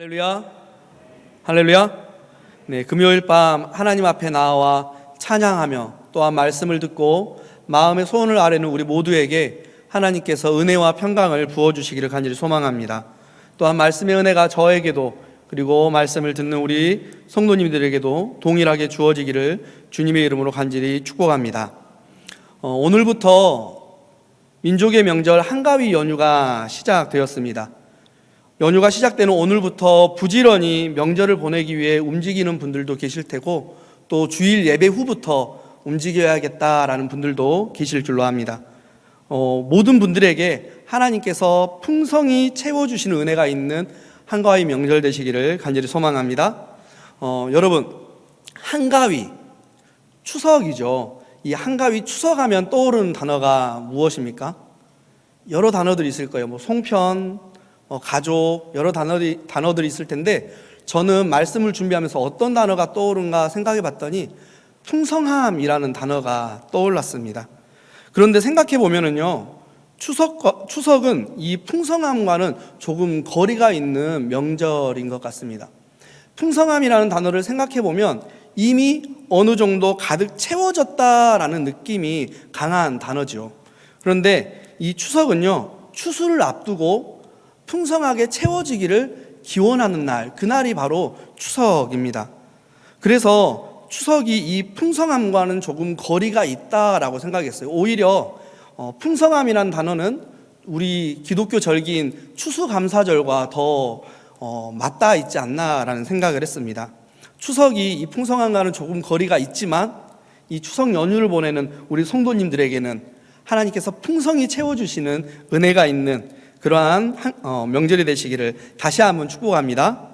할렐루야. 할렐루야. 네, 금요일 밤 하나님 앞에 나와 찬양하며 또한 말씀을 듣고 마음의 소원을 아뢰는 우리 모두에게 하나님께서 은혜와 평강을 부어주시기를 간절히 소망합니다. 또한 말씀의 은혜가 저에게도 그리고 말씀을 듣는 우리 성도님들에게도 동일하게 주어지기를 주님의 이름으로 간절히 축복합니다. 오늘부터 민족의 명절 한가위 연휴가 시작되었습니다. 연휴가 시작되는 오늘부터 부지런히 명절을 보내기 위해 움직이는 분들도 계실 테고 또 주일 예배 후부터 움직여야겠다라는 분들도 계실 줄로 압니다. 모든 분들에게 하나님께서 풍성히 채워주시는 은혜가 있는 한가위 명절 되시기를 간절히 소망합니다. 여러분, 한가위, 추석이죠. 이 한가위 추석하면 떠오르는 단어가 무엇입니까? 여러 단어들이 있을 거예요. 송편, 가족, 여러 단어들이 있을 텐데 저는 말씀을 준비하면서 어떤 단어가 떠오른가 생각해 봤더니 풍성함이라는 단어가 떠올랐습니다. 그런데 생각해 보면은요, 추석은 이 풍성함과는 조금 거리가 있는 명절인 것 같습니다. 풍성함이라는 단어를 생각해 보면 이미 어느 정도 가득 채워졌다라는 느낌이 강한 단어죠. 그런데 이 추석은요, 추수를 앞두고 풍성하게 채워지기를 기원하는 날, 그날이 바로 추석입니다. 그래서 추석이 이 풍성함과는 조금 거리가 있다라고 생각했어요. 오히려 풍성함이라는 단어는 우리 기독교 절기인 추수감사절과 더 맞닿아 있지 않나라는 생각을 했습니다. 추석이 이 풍성함과는 조금 거리가 있지만 이 추석 연휴를 보내는 우리 성도님들에게는 하나님께서 풍성히 채워주시는 은혜가 있는 그러한 명절이 되시기를 다시 한번 축복합니다.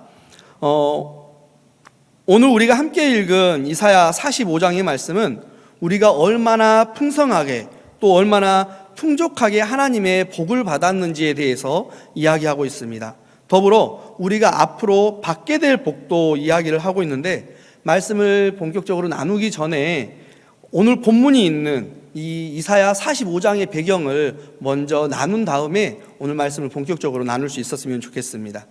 오늘 우리가 함께 읽은 이사야 45장의 말씀은 우리가 얼마나 풍성하게 또 얼마나 풍족하게 하나님의 복을 받았는지에 대해서 이야기하고 있습니다. 더불어 우리가 앞으로 받게 될 복도 이야기를 하고 있는데 말씀을 본격적으로 나누기 전에 오늘 본문이 있는 이 이사야 45장의 배경을 먼저 나눈 다음에 오늘 말씀을 본격적으로 나눌 수 있었으면 좋겠습니다.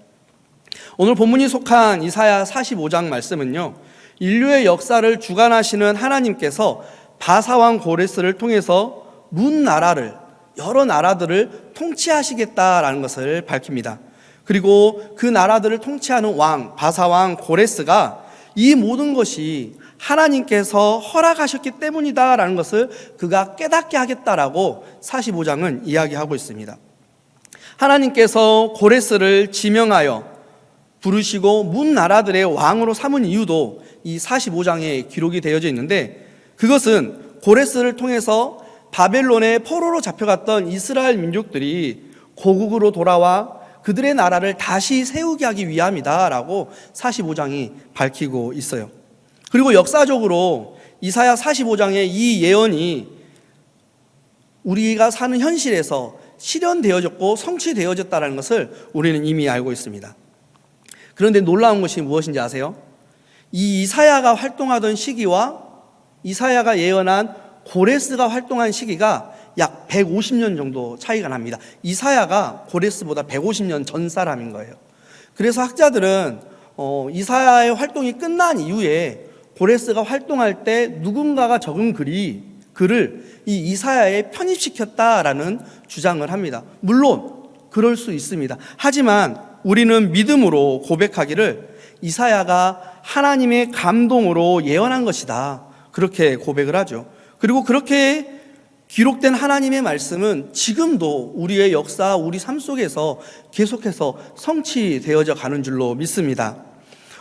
오늘 본문이 속한 이사야 45장 말씀은요, 인류의 역사를 주관하시는 하나님께서 바사왕 고레스를 통해서 문 나라를, 여러 나라들을 통치하시겠다라는 것을 밝힙니다. 그리고 그 나라들을 통치하는 왕, 바사왕 고레스가 이 모든 것이 하나님께서 허락하셨기 때문이다라는 것을 그가 깨닫게 하겠다라고 45장은 이야기하고 있습니다. 하나님께서 고레스를 지명하여 부르시고 문 나라들의 왕으로 삼은 이유도 이 45장에 기록이 되어져 있는데 그것은 고레스를 통해서 바벨론의 포로로 잡혀갔던 이스라엘 민족들이 고국으로 돌아와 그들의 나라를 다시 세우게 하기 위함이다라고 45장이 밝히고 있어요. 그리고 역사적으로 이사야 45장의 이 예언이 우리가 사는 현실에서 실현되어졌고 성취되어졌다는 것을 우리는 이미 알고 있습니다. 그런데 놀라운 것이 무엇인지 아세요? 이 이사야가 활동하던 시기와 이사야가 예언한 고레스가 활동한 시기가 약 150년 정도 차이가 납니다. 이사야가 고레스보다 150년 전 사람인 거예요. 그래서 학자들은 이사야의 활동이 끝난 이후에 고레스가 활동할 때 누군가가 적은 글을 이 이사야에 편입시켰다라는 주장을 합니다. 물론 그럴 수 있습니다. 하지만 우리는 믿음으로 고백하기를 이사야가 하나님의 감동으로 예언한 것이다, 그렇게 고백을 하죠. 그리고 그렇게 기록된 하나님의 말씀은 지금도 우리의 역사, 우리 삶 속에서 계속해서 성취되어져 가는 줄로 믿습니다.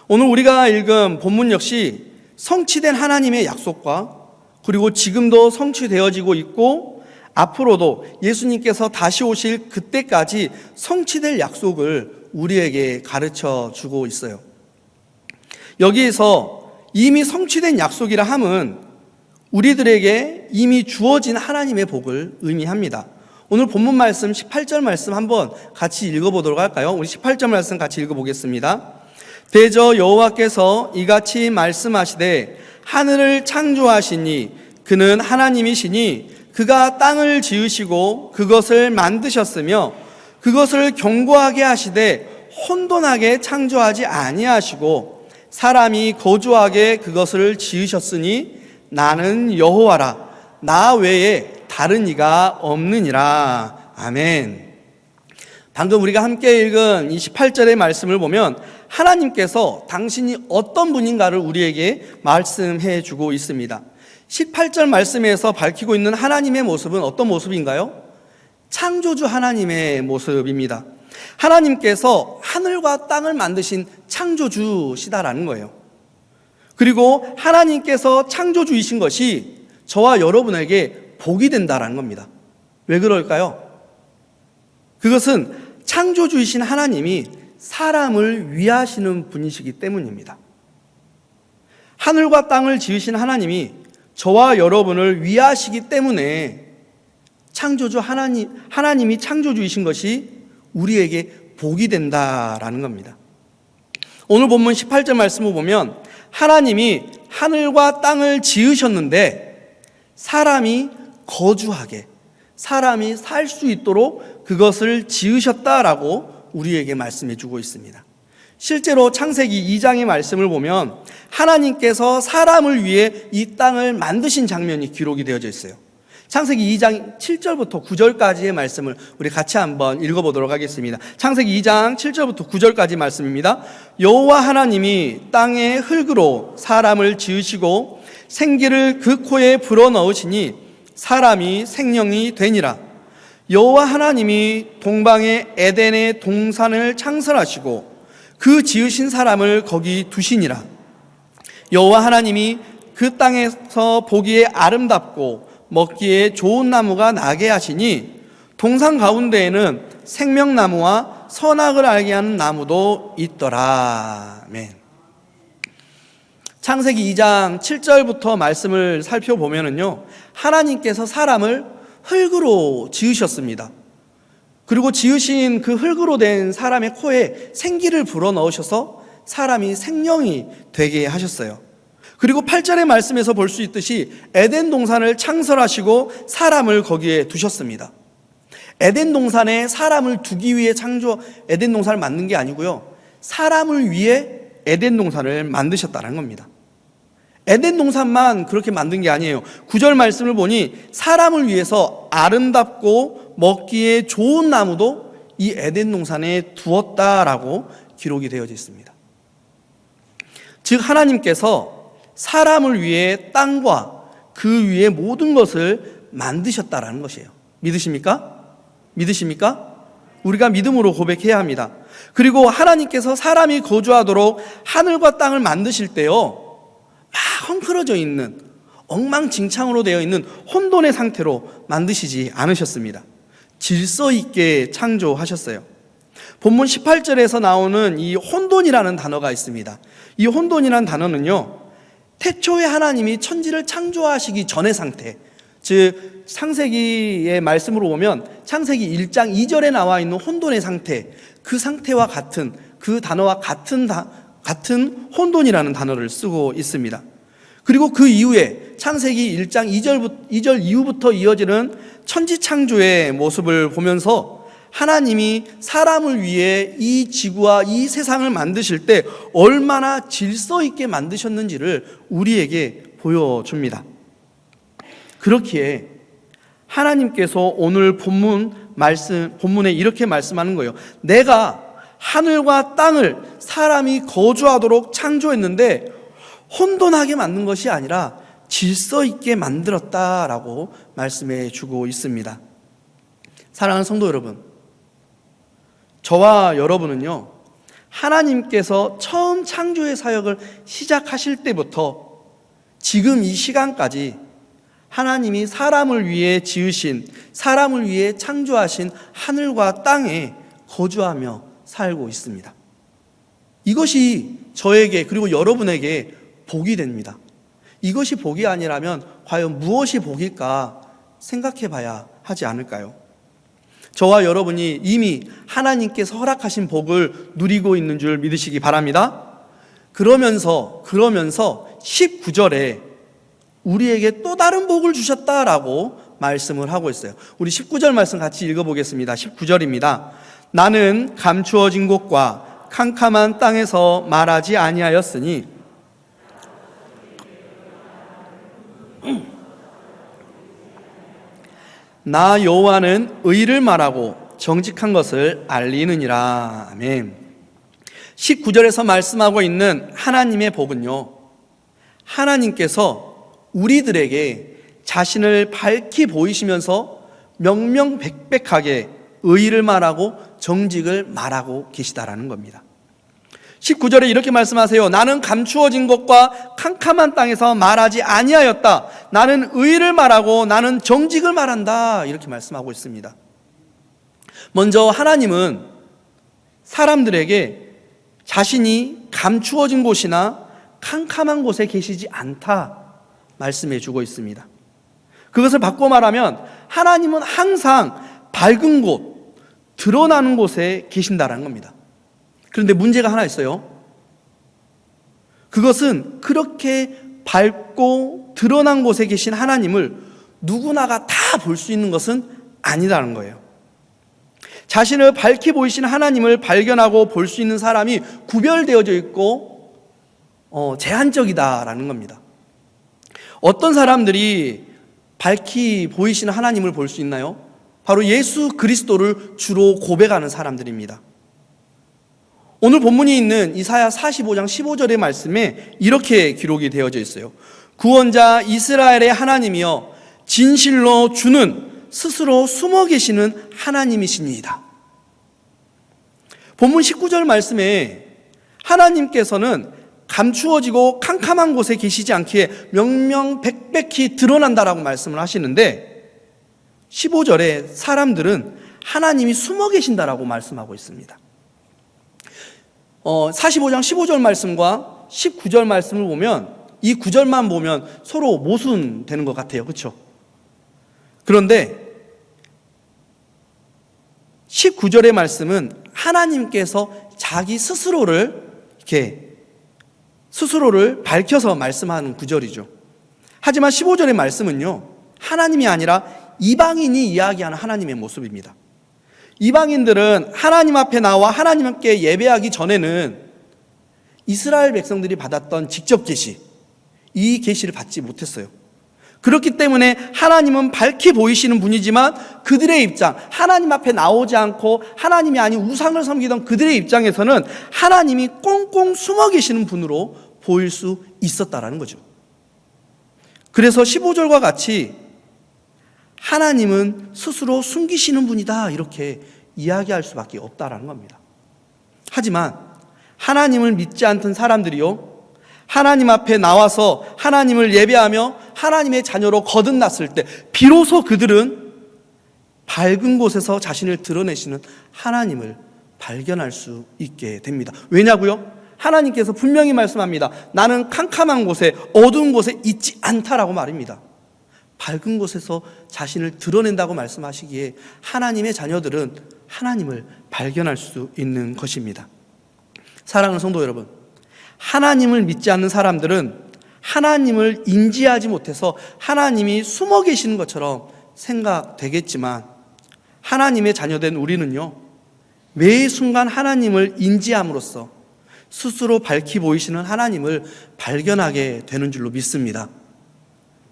오늘 우리가 읽은 본문 역시 성취된 하나님의 약속과 그리고 지금도 성취되어지고 있고 앞으로도 예수님께서 다시 오실 그때까지 성취될 약속을 우리에게 가르쳐 주고 있어요. 여기에서 이미 성취된 약속이라 함은 우리들에게 이미 주어진 하나님의 복을 의미합니다. 오늘 본문 말씀 18절 말씀 한번 같이 읽어보도록 할까요? 우리 18절 말씀 같이 읽어보겠습니다. 대저 여호와께서 이같이 말씀하시되 하늘을 창조하시니 그는 하나님이시니 그가 땅을 지으시고 그것을 만드셨으며 그것을 견고하게 하시되 혼돈하게 창조하지 아니하시고 사람이 거주하게 그것을 지으셨으니 나는 여호와라. 나 외에 다른 이가 없느니라. 아멘. 방금 우리가 함께 읽은 이 18절의 말씀을 보면 하나님께서 당신이 어떤 분인가를 우리에게 말씀해 주고 있습니다. 18절 말씀에서 밝히고 있는 하나님의 모습은 어떤 모습인가요? 창조주 하나님의 모습입니다. 하나님께서 하늘과 땅을 만드신 창조주시다라는 거예요. 그리고 하나님께서 창조주이신 것이 저와 여러분에게 복이 된다라는 겁니다. 왜 그럴까요? 그것은 창조주이신 하나님이 사람을 위하시는 분이시기 때문입니다. 하늘과 땅을 지으신 하나님이 저와 여러분을 위하시기 때문에 창조주 하나님이 창조주이신 것이 우리에게 복이 된다라는 겁니다. 오늘 본문 18절 말씀을 보면 하나님이 하늘과 땅을 지으셨는데 사람이 거주하게, 사람이 살 수 있도록 그것을 지으셨다라고 우리에게 말씀해 주고 있습니다. 실제로 창세기 2장의 말씀을 보면 하나님께서 사람을 위해 이 땅을 만드신 장면이 기록이 되어져 있어요. 창세기 2장 7절부터 9절까지의 말씀을 우리 같이 한번 읽어보도록 하겠습니다. 창세기 2장 7절부터 9절까지 말씀입니다. 여호와 하나님이 땅의 흙으로 사람을 지으시고 생기를 그 코에 불어넣으시니 사람이 생명이 되니라. 여호와 하나님이 동방의 에덴의 동산을 창설하시고 그 지으신 사람을 거기 두시니라. 여호와 하나님이 그 땅에서 보기에 아름답고 먹기에 좋은 나무가 나게 하시니 동산 가운데에는 생명나무와 선악을 알게 하는 나무도 있더라. 아멘. 창세기 2장 7절부터 말씀을 살펴보면요, 하나님께서 사람을 흙으로 지으셨습니다. 그리고 지으신 그 흙으로 된 사람의 코에 생기를 불어넣으셔서 사람이 생명이 되게 하셨어요. 그리고 8절의 말씀에서 볼 수 있듯이 에덴 동산을 창설하시고 사람을 거기에 두셨습니다. 에덴 동산에 사람을 두기 위해 에덴 동산을 만든 게 아니고요, 사람을 위해 에덴 동산을 만드셨다는 겁니다. 에덴 동산만 그렇게 만든 게 아니에요. 9절 말씀을 보니 사람을 위해서 아름답고 먹기에 좋은 나무도 이 에덴 동산에 두었다라고 기록이 되어져 있습니다. 즉 하나님께서 사람을 위해 땅과 그 위에 모든 것을 만드셨다라는 것이에요. 믿으십니까? 믿으십니까? 우리가 믿음으로 고백해야 합니다. 그리고 하나님께서 사람이 거주하도록 하늘과 땅을 만드실 때요, 막 헝클어져 있는, 엉망진창으로 되어 있는 혼돈의 상태로 만드시지 않으셨습니다. 질서 있게 창조하셨어요. 본문 18절에서 나오는 이 혼돈이라는 단어가 있습니다. 이 혼돈이라는 단어는요, 태초에 하나님이 천지를 창조하시기 전의 상태, 즉 창세기의 말씀으로 보면 창세기 1장 2절에 나와 있는 혼돈의 상태, 그 상태와 같은, 그 단어와 같은 혼돈이라는 단어를 쓰고 있습니다. 그리고 그 이후에 창세기 1장 2절 이후부터 이어지는 천지 창조의 모습을 보면서 하나님이 사람을 위해 이 지구와 이 세상을 만드실 때 얼마나 질서 있게 만드셨는지를 우리에게 보여줍니다. 그렇기에 하나님께서 오늘 본문에 이렇게 말씀하는 거예요. 내가 하늘과 땅을 사람이 거주하도록 창조했는데 혼돈하게 만든 것이 아니라 질서 있게 만들었다라고 말씀해 주고 있습니다. 사랑하는 성도 여러분, 저와 여러분은요, 하나님께서 처음 창조의 사역을 시작하실 때부터 지금 이 시간까지 하나님이 사람을 위해 지으신, 사람을 위해 창조하신 하늘과 땅에 거주하며 살고 있습니다. 이것이 저에게 그리고 여러분에게 복이 됩니다. 이것이 복이 아니라면 과연 무엇이 복일까 생각해 봐야 하지 않을까요? 저와 여러분이 이미 하나님께서 허락하신 복을 누리고 있는 줄 믿으시기 바랍니다. 그러면서 19절에 우리에게 또 다른 복을 주셨다라고 말씀을 하고 있어요. 우리 19절 말씀 같이 읽어보겠습니다. 19절입니다. 나는 감추어진 곳과 캄캄한 땅에서 말하지 아니하였으니 나 여호와는 의를 말하고 정직한 것을 알리느니라. 아멘. 19절에서 말씀하고 있는 하나님의 복은요, 하나님께서 우리들에게 자신을 밝히 보이시면서 명명백백하게 의를 말하고 정직을 말하고 계시다라는 겁니다. 19절에 이렇게 말씀하세요. 나는 감추어진 것과 캄캄한 땅에서 말하지 아니하였다. 나는 의를 말하고 나는 정직을 말한다. 이렇게 말씀하고 있습니다. 먼저 하나님은 사람들에게 자신이 감추어진 곳이나 캄캄한 곳에 계시지 않다 말씀해 주고 있습니다. 그것을 바꿔 말하면 하나님은 항상 밝은 곳, 드러나는 곳에 계신다는 겁니다. 그런데 문제가 하나 있어요. 그것은 그렇게 밝고 드러난 곳에 계신 하나님을 누구나가 다 볼 수 있는 것은 아니라는 거예요. 자신을 밝히 보이신 하나님을 발견하고 볼 수 있는 사람이 구별되어져 있고 제한적이다라는 겁니다. 어떤 사람들이 밝히 보이시는 하나님을 볼 수 있나요? 바로 예수 그리스도를 주로 고백하는 사람들입니다. 오늘 본문이 있는 이사야 45장 15절의 말씀에 이렇게 기록이 되어져 있어요. 구원자 이스라엘의 하나님이여 진실로 주는 스스로 숨어 계시는 하나님이시니이다. 본문 19절 말씀에 하나님께서는 감추어지고 캄캄한 곳에 계시지 않기에 명명백백히 드러난다라고 말씀을 하시는데 15절에 사람들은 하나님이 숨어 계신다라고 말씀하고 있습니다. 45장 15절 말씀과 19절 말씀을 보면 이 9절만 보면 서로 모순되는 것 같아요. 그렇죠? 그런데 19절의 말씀은 하나님께서 자기 스스로를 밝혀서 말씀하는 구절이죠. 하지만 15절의 말씀은요, 하나님이 아니라 이방인이 이야기하는 하나님의 모습입니다. 이방인들은 하나님 앞에 나와 하나님께 예배하기 전에는 이스라엘 백성들이 받았던 직접 계시, 이 계시를 받지 못했어요. 그렇기 때문에 하나님은 밝히 보이시는 분이지만 그들의 입장, 하나님 앞에 나오지 않고 하나님이 아닌 우상을 섬기던 그들의 입장에서는 하나님이 꽁꽁 숨어 계시는 분으로 보일 수 있었다라는 거죠. 그래서 15절과 같이 하나님은 스스로 숨기시는 분이다 이렇게 이야기할 수밖에 없다라는 겁니다. 하지만 하나님을 믿지 않던 사람들이요, 하나님 앞에 나와서 하나님을 예배하며 하나님의 자녀로 거듭났을 때 비로소 그들은 밝은 곳에서 자신을 드러내시는 하나님을 발견할 수 있게 됩니다. 왜냐고요? 하나님께서 분명히 말씀합니다. 나는 캄캄한 곳에 어두운 곳에 있지 않다라고 말입니다. 밝은 곳에서 자신을 드러낸다고 말씀하시기에 하나님의 자녀들은 하나님을 발견할 수 있는 것입니다. 사랑하는 성도 여러분, 하나님을 믿지 않는 사람들은 하나님을 인지하지 못해서 하나님이 숨어 계시는 것처럼 생각되겠지만 하나님의 자녀된 우리는요, 매 순간 하나님을 인지함으로써 스스로 밝히 보이시는 하나님을 발견하게 되는 줄로 믿습니다.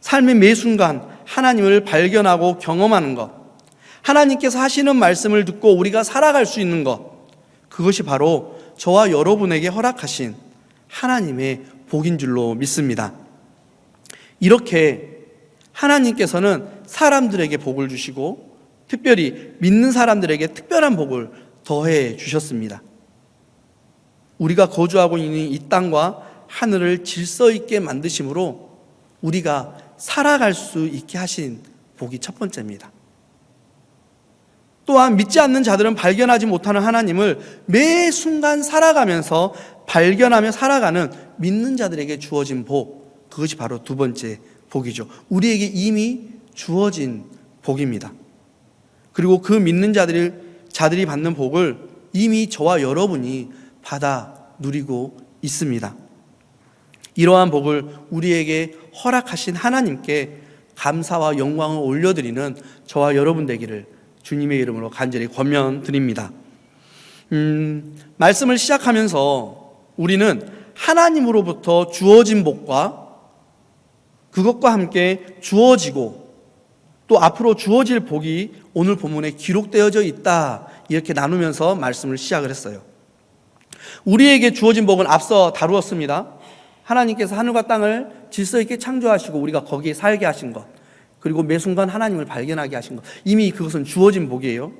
삶의 매 순간 하나님을 발견하고 경험하는 것, 하나님께서 하시는 말씀을 듣고 우리가 살아갈 수 있는 것, 그것이 바로 저와 여러분에게 허락하신 하나님의 복인 줄로 믿습니다. 이렇게 하나님께서는 사람들에게 복을 주시고 특별히 믿는 사람들에게 특별한 복을 더해 주셨습니다. 우리가 거주하고 있는 이 땅과 하늘을 질서 있게 만드심으로 우리가 살아갈 수 있게 하신 복이 첫 번째입니다. 또한 믿지 않는 자들은 발견하지 못하는 하나님을 매 순간 살아가면서 발견하며 살아가는 믿는 자들에게 주어진 복, 그것이 바로 두 번째 복이죠. 우리에게 이미 주어진 복입니다. 그리고 그 믿는 자들이 받는 복을 이미 저와 여러분이 받아 누리고 있습니다. 이러한 복을 우리에게 허락하신 하나님께 감사와 영광을 올려드리는 저와 여러분 되기를 주님의 이름으로 간절히 권면드립니다. 말씀을 시작하면서 우리는 하나님으로부터 주어진 복과 그것과 함께 주어지고 또 앞으로 주어질 복이 오늘 본문에 기록되어져 있다, 이렇게 나누면서 말씀을 시작을 했어요. 우리에게 주어진 복은 앞서 다루었습니다. 하나님께서 하늘과 땅을 질서 있게 창조하시고 우리가 거기에 살게 하신 것, 그리고 매 순간 하나님을 발견하게 하신 것, 이미 그것은 주어진 복이에요.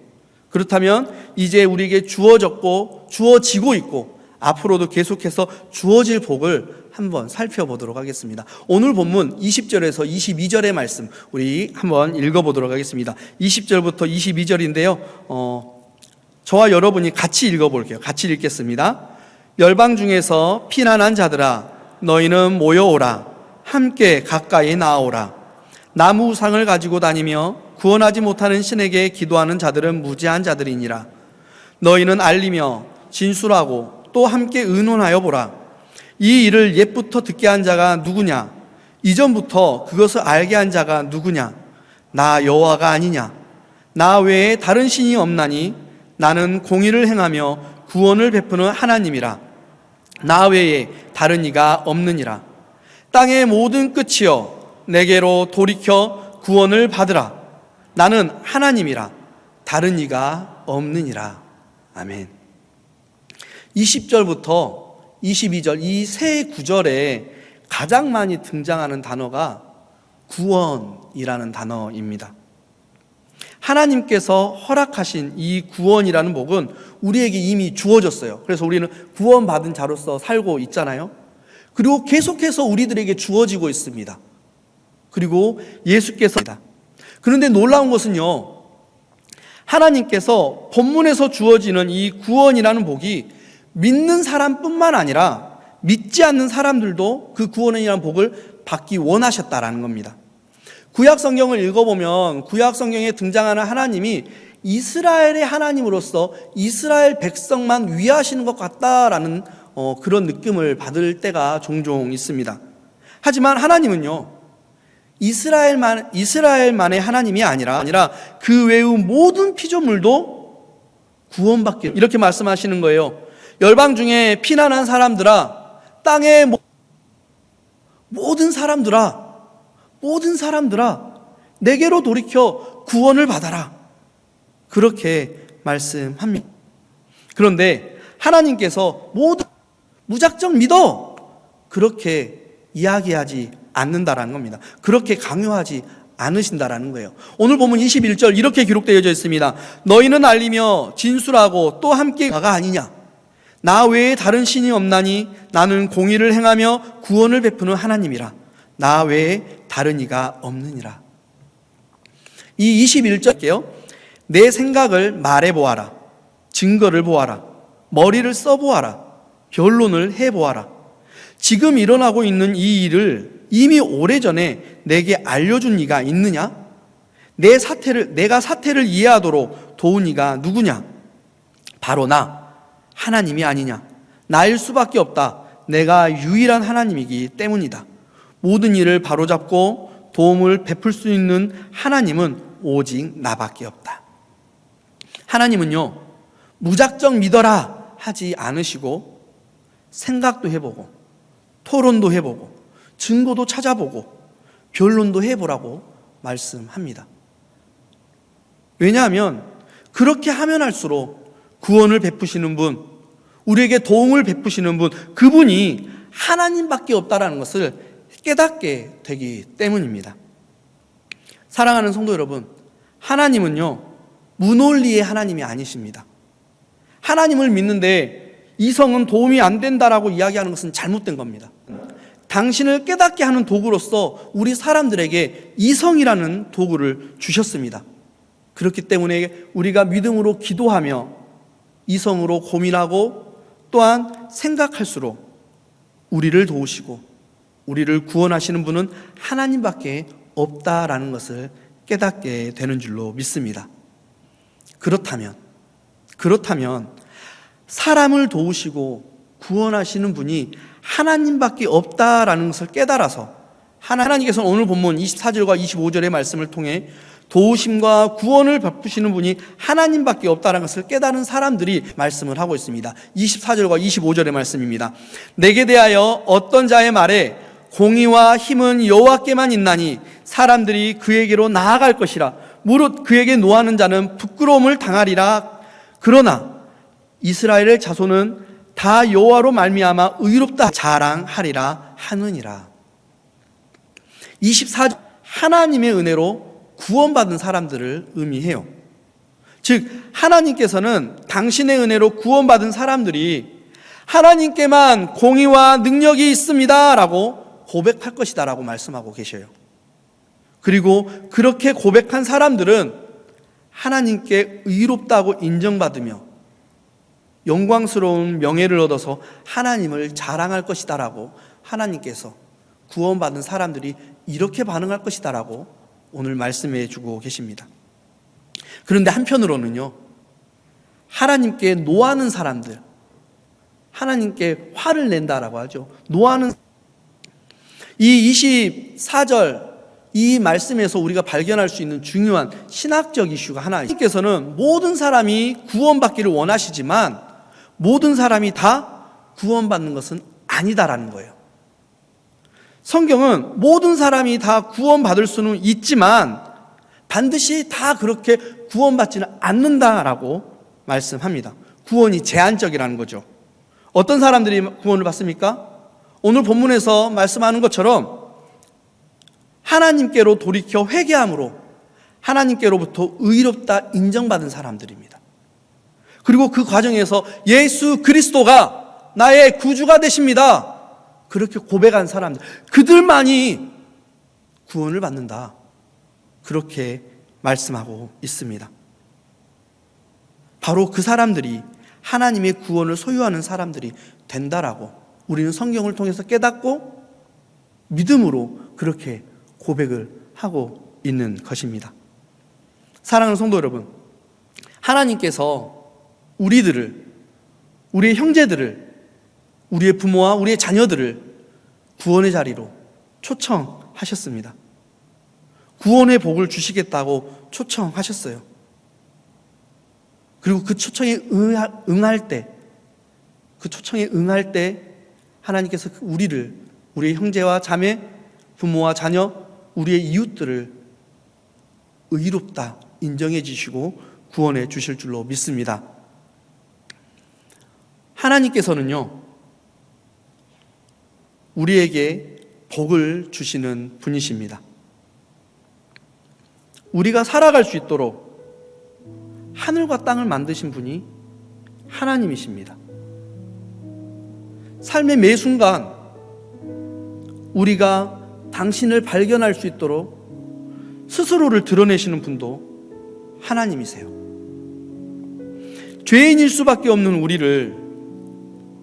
그렇다면 이제 우리에게 주어졌고 주어지고 있고 앞으로도 계속해서 주어질 복을 한번 살펴보도록 하겠습니다. 오늘 본문 20절에서 22절의 말씀 우리 한번 읽어보도록 하겠습니다. 20절부터 22절인데요. 저와 여러분이 같이 읽어볼게요. 같이 읽겠습니다. 열방 중에서 피난한 자들아, 너희는 모여오라. 함께 가까이 나아오라. 나무 우상을 가지고 다니며 구원하지 못하는 신에게 기도하는 자들은 무지한 자들이니라. 너희는 알리며 진술하고 또 함께 의논하여 보라. 이 일을 옛부터 듣게 한 자가 누구냐? 이전부터 그것을 알게 한 자가 누구냐? 나 여호와가 아니냐? 나 외에 다른 신이 없나니 나는 공의를 행하며 구원을 베푸는 하나님이라. 나 외에 다른 이가 없느니라. 땅의 모든 끝이여 내게로 돌이켜 구원을 받으라. 나는 하나님이라. 다른 이가 없느니라. 아멘. 20절부터 22절 이 세 구절에 가장 많이 등장하는 단어가 구원이라는 단어입니다. 하나님께서 허락하신 이 구원이라는 복은 우리에게 이미 주어졌어요. 그래서 우리는 구원받은 자로서 살고 있잖아요. 그리고 계속해서 우리들에게 주어지고 있습니다. 그리고 예수께서, 그런데 놀라운 것은요, 하나님께서 본문에서 주어지는 이 구원이라는 복이 믿는 사람뿐만 아니라 믿지 않는 사람들도 그 구원이라는 복을 받기 원하셨다라는 겁니다. 구약 성경을 읽어보면 구약 성경에 등장하는 하나님이 이스라엘의 하나님으로서 이스라엘 백성만 위하시는 것 같다라는 그런 느낌을 받을 때가 종종 있습니다. 하지만 하나님은요, 이스라엘만의 하나님이 아니라 그 외의 모든 피조물도 구원받기, 이렇게 말씀하시는 거예요. 열방 중에 피난한 사람들아, 땅의 모든 사람들아, 내게로 돌이켜 구원을 받아라. 그렇게 말씀합니다. 그런데 하나님께서 모두 무작정 믿어, 그렇게 이야기하지 않는다라는 겁니다. 그렇게 강요하지 않으신다라는 거예요. 오늘 보면 21절 이렇게 기록되어져 있습니다. 너희는 알리며 진술하고 또 함께 가가 아니냐? 나 외에 다른 신이 없나니 나는 공의를 행하며 구원을 베푸는 하나님이라. 나 외에 다른 이가 없느니라. 이 21절게요. 내 생각을 말해보아라. 증거를 보아라. 머리를 써보아라. 변론을 해보아라. 지금 일어나고 있는 이 일을 이미 오래전에 내게 알려준 이가 있느냐? 내가 사태를 이해하도록 도운 이가 누구냐? 바로 나, 하나님이 아니냐? 나일 수밖에 없다. 내가 유일한 하나님이기 때문이다. 모든 일을 바로잡고 도움을 베풀 수 있는 하나님은 오직 나밖에 없다. 하나님은요, 무작정 믿어라 하지 않으시고 생각도 해보고 토론도 해보고 증거도 찾아보고 변론도 해보라고 말씀합니다. 왜냐하면 그렇게 하면 할수록 구원을 베푸시는 분, 우리에게 도움을 베푸시는 분, 그분이 하나님밖에 없다라는 것을 깨닫게 되기 때문입니다. 사랑하는 성도 여러분, 하나님은요, 무논리의 하나님이 아니십니다. 하나님을 믿는데 이성은 도움이 안 된다라고 이야기하는 것은 잘못된 겁니다. 당신을 깨닫게 하는 도구로서 우리 사람들에게 이성이라는 도구를 주셨습니다. 그렇기 때문에 우리가 믿음으로 기도하며 이성으로 고민하고 또한 생각할수록 우리를 도우시고 우리를 구원하시는 분은 하나님밖에 없다라는 것을 깨닫게 되는 줄로 믿습니다. 그렇다면 사람을 도우시고 구원하시는 분이 하나님밖에 없다라는 것을 깨달아서 하나님께서는 오늘 본문 24절과 25절의 말씀을 통해 도우심과 구원을 베푸시는 분이 하나님밖에 없다는 것을 깨달은 사람들이 말씀을 하고 있습니다. 24절과 25절의 말씀입니다. 내게 대하여 어떤 자의 말에 공의와 힘은 여호와께만 있나니 사람들이 그에게로 나아갈 것이라. 무릇 그에게 노하는 자는 부끄러움을 당하리라. 그러나 이스라엘의 자손은 다 여호와로 말미암아 의롭다 자랑하리라 하느니라. 24절, 하나님의 은혜로 구원받은 사람들을 의미해요. 즉 하나님께서는 당신의 은혜로 구원받은 사람들이 하나님께만 공의와 능력이 있습니다 라고 고백할 것이다 라고 말씀하고 계셔요. 그리고 그렇게 고백한 사람들은 하나님께 의롭다고 인정받으며 영광스러운 명예를 얻어서 하나님을 자랑할 것이다 라고 하나님께서 구원받은 사람들이 이렇게 반응할 것이다 라고 오늘 말씀해 주고 계십니다. 그런데 한편으로는요, 하나님께 노하는 사람들, 하나님께 화를 낸다라고 하죠. 노하는, 이 24절 이 말씀에서 우리가 발견할 수 있는 중요한 신학적 이슈가 하나 있습니다. 하나님께서는 모든 사람이 구원받기를 원하시지만 모든 사람이 다 구원받는 것은 아니다라는 거예요. 성경은 모든 사람이 다 구원받을 수는 있지만 반드시 다 그렇게 구원받지는 않는다라고 말씀합니다. 구원이 제한적이라는 거죠. 어떤 사람들이 구원을 받습니까? 오늘 본문에서 말씀하는 것처럼 하나님께로 돌이켜 회개함으로 하나님께로부터 의롭다 인정받은 사람들입니다. 그리고 그 과정에서 예수 그리스도가 나의 구주가 되십니다. 그렇게 고백한 사람들, 그들만이 구원을 받는다. 그렇게 말씀하고 있습니다. 바로 그 사람들이 하나님의 구원을 소유하는 사람들이 된다라고 우리는 성경을 통해서 깨닫고 믿음으로 그렇게 고백을 하고 있는 것입니다. 사랑하는 성도 여러분, 하나님께서 우리들을, 우리의 형제들을, 우리의 부모와 우리의 자녀들을 구원의 자리로 초청하셨습니다. 구원의 복을 주시겠다고 초청하셨어요. 그리고 그 초청에 응할 때, 그 초청에 응할 때 하나님께서 우리를, 우리의 형제와 자매, 부모와 자녀, 우리의 이웃들을 의롭다 인정해 주시고 구원해 주실 줄로 믿습니다. 하나님께서는요, 우리에게 복을 주시는 분이십니다. 우리가 살아갈 수 있도록 하늘과 땅을 만드신 분이 하나님이십니다. 삶의 매 순간 우리가 당신을 발견할 수 있도록 스스로를 드러내시는 분도 하나님이세요. 죄인일 수밖에 없는 우리를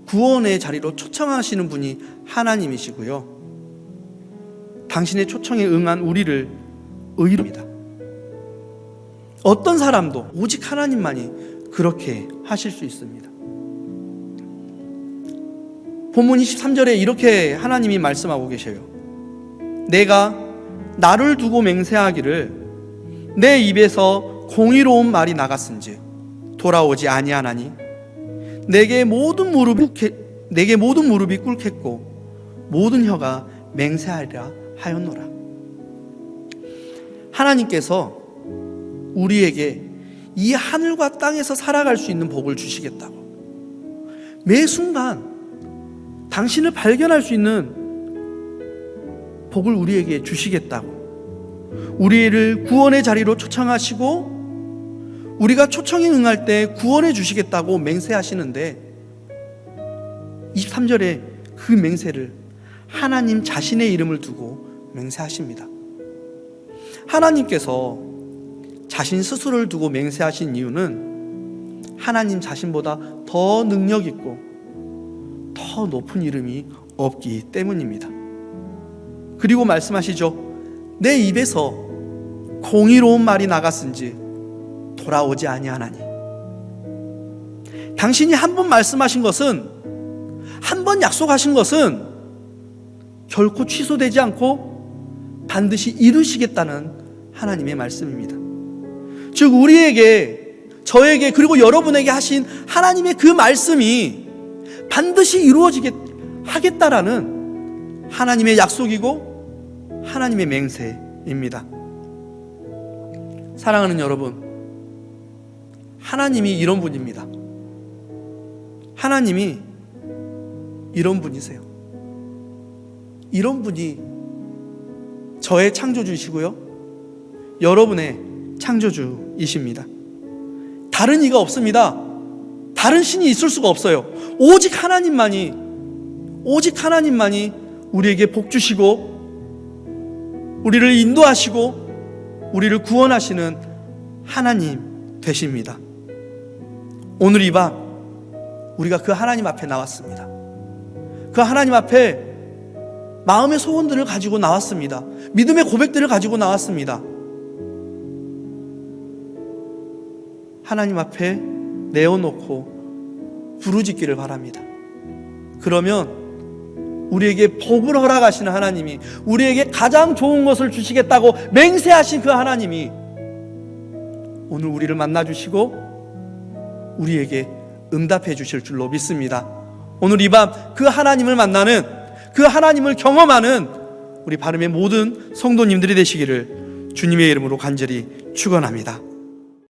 구원의 자리로 초청하시는 분이 하나님이시고요, 당신의 초청에 응한 우리를 의롭다. 어떤 사람도 오직 하나님만이 그렇게 하실 수 있습니다. 본문 23절에 이렇게 하나님이 말씀하고 계셔요. 내가 나를 두고 맹세하기를 내 입에서 공의로운 말이 나갔은지 돌아오지 아니하나니 내게 모든 무릎이 꿇겠고 모든 혀가 맹세하리라 하였노라. 하나님께서 우리에게 이 하늘과 땅에서 살아갈 수 있는 복을 주시겠다고, 매 순간 당신을 발견할 수 있는 복을 우리에게 주시겠다고, 우리를 구원의 자리로 초청하시고 우리가 초청에 응할 때 구원해 주시겠다고 맹세하시는데 23절에 그 맹세를 하나님 자신의 이름을 두고 맹세하십니다. 하나님께서 자신 스스로를 두고 맹세하신 이유는 하나님 자신보다 더 능력 있고 더 높은 이름이 없기 때문입니다. 그리고 말씀하시죠. 내 입에서 공의로운 말이 나갔은지 돌아오지 아니하나니. 당신이 한 번 말씀하신 것은, 한 번 약속하신 것은 결코 취소되지 않고 반드시 이루시겠다는 하나님의 말씀입니다. 즉 우리에게, 저에게, 그리고 여러분에게 하신 하나님의 그 말씀이 반드시 이루어지게 하겠다라는 하나님의 약속이고 하나님의 맹세입니다. 사랑하는 여러분, 하나님이 이런 분입니다. 하나님이 이런 분이세요. 이런 분이 저의 창조주이시고요, 여러분의 창조주이십니다. 다른 이가 없습니다. 다른 신이 있을 수가 없어요. 오직 하나님만이 우리에게 복 주시고 우리를 인도하시고 우리를 구원하시는 하나님 되십니다. 오늘 이 밤 우리가 그 하나님 앞에 나왔습니다. 그 하나님 앞에 마음의 소원들을 가지고 나왔습니다. 믿음의 고백들을 가지고 나왔습니다. 하나님 앞에 내어놓고 부르짖기를 바랍니다. 그러면 우리에게 복을 허락하시는 하나님이, 우리에게 가장 좋은 것을 주시겠다고 맹세하신 그 하나님이 오늘 우리를 만나주시고 우리에게 응답해 주실 줄로 믿습니다. 오늘 이 밤 그 하나님을 만나는, 그 하나님을 경험하는 우리 바름의 모든 성도님들이 되시기를 주님의 이름으로 간절히 축원합니다.